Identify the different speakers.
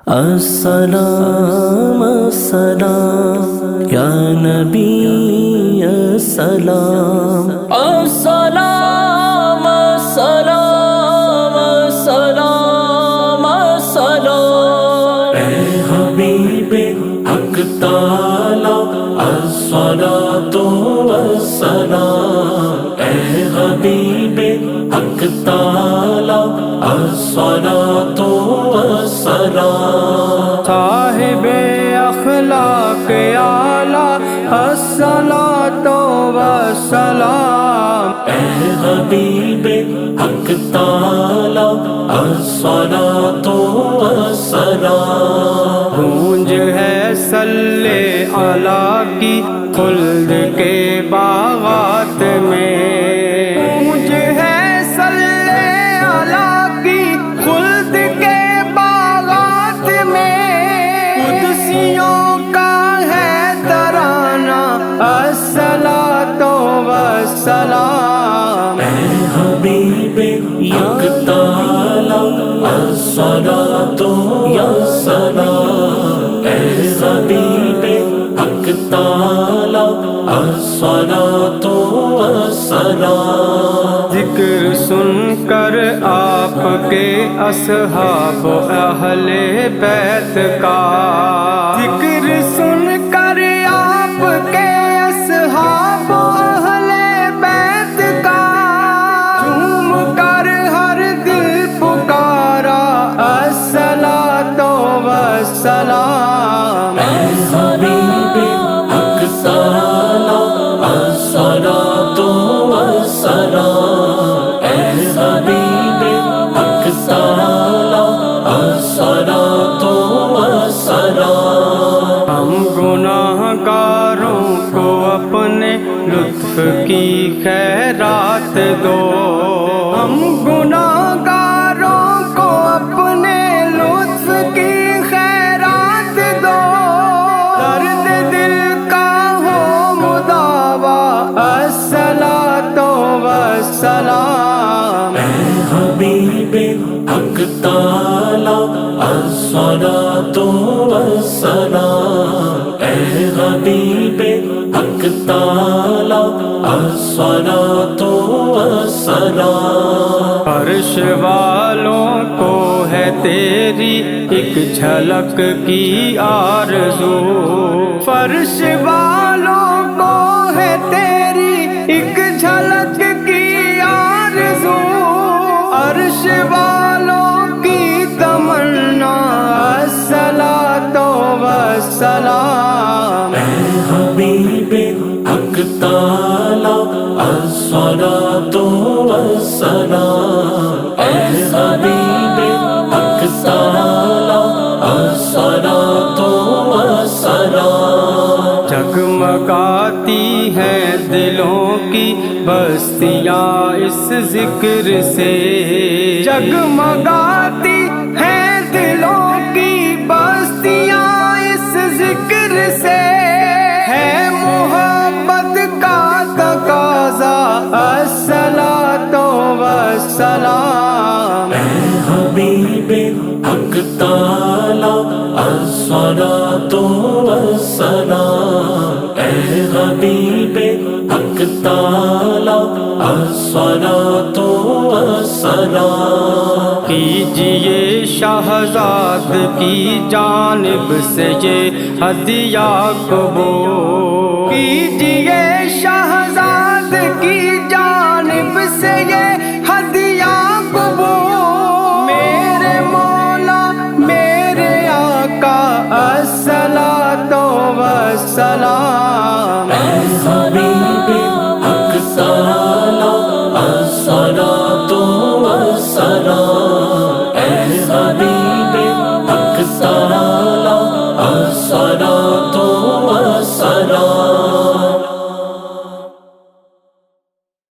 Speaker 1: السلام السلام یا نبی السلام، السلام السلام السلام السلام، اے حبیب حق تعالی الصلاۃ والسلام، اے حبیب حق تعالی الصلاۃ والسلام،
Speaker 2: صاحب اخلاق اعلیٰ الصلاۃ والسلام،
Speaker 1: اے حبیب حق تعالی الصلاۃ والسلام،
Speaker 2: گونج ہے صلی علیٰ کی خلد کے باغات میں، گونج ہے صلی علیٰ کی خلد کے باغات میں، قدسیوں کا ہے ترانہ الصلاۃ والسلام،
Speaker 1: اے حبیب حق تعالی الصلاۃ والسلام، اے حبیب حق تعالی الصلاۃ والسلام،
Speaker 2: ذکر سن کر آپ کے اصحاب و اہل بیت کا، ذکر سن کر آپ کے اصحاب و اہل بیت کا، جھوم کر ہر دل پکارا الصلاۃ والسلام،
Speaker 1: اے حبیب حق تعالی الصلاۃ والسلام، اے حبیب حق تعالی الصلاۃ والسلام،
Speaker 2: ہم گناہ گاروں کو اپنے لطف کی خیرات دو، ہم گناہ گاروں کو اپنے لطف کی خیرات دو، درد دل کا ہو مداوا الصلاۃ والسلام،
Speaker 1: اے حبیب حق تعالی الصلاۃ والسلام، اے حبیب حق تعالی الصلاۃ والسلام،
Speaker 2: عرش والوں کو ہے تیری ایک جھلک کی آرزو، فرش والوں کو ہے تیری ایک جھلک کی آرزو، عرش والوں کی تمنا الصلاۃ والسلام،
Speaker 1: اے حبیب حق تعالی الصلاۃ والسلام، اے حبیب حق تعالی الصلاۃ والسلام،
Speaker 2: جگمگاتی ہیں دلوں کی بستیاں اس ذکر سے، جگمگاتی ہیں دلوں کی بستیاں اس ذکر سے، ہے محبت کا تقاضا الصلاۃ والسلام،
Speaker 1: اے حبیب حق تعالی الصلاۃ والسلام، اے حبیب حق تعالی الصلاۃ والسلام،
Speaker 2: کیجئے شہزاد کی جانب سے یہ ہدیہ قبول، کیجئے شہزاد کی جانب سے یہ ہدیہ قبول، میرے مولا میرے آقا الصلاۃ والسلام،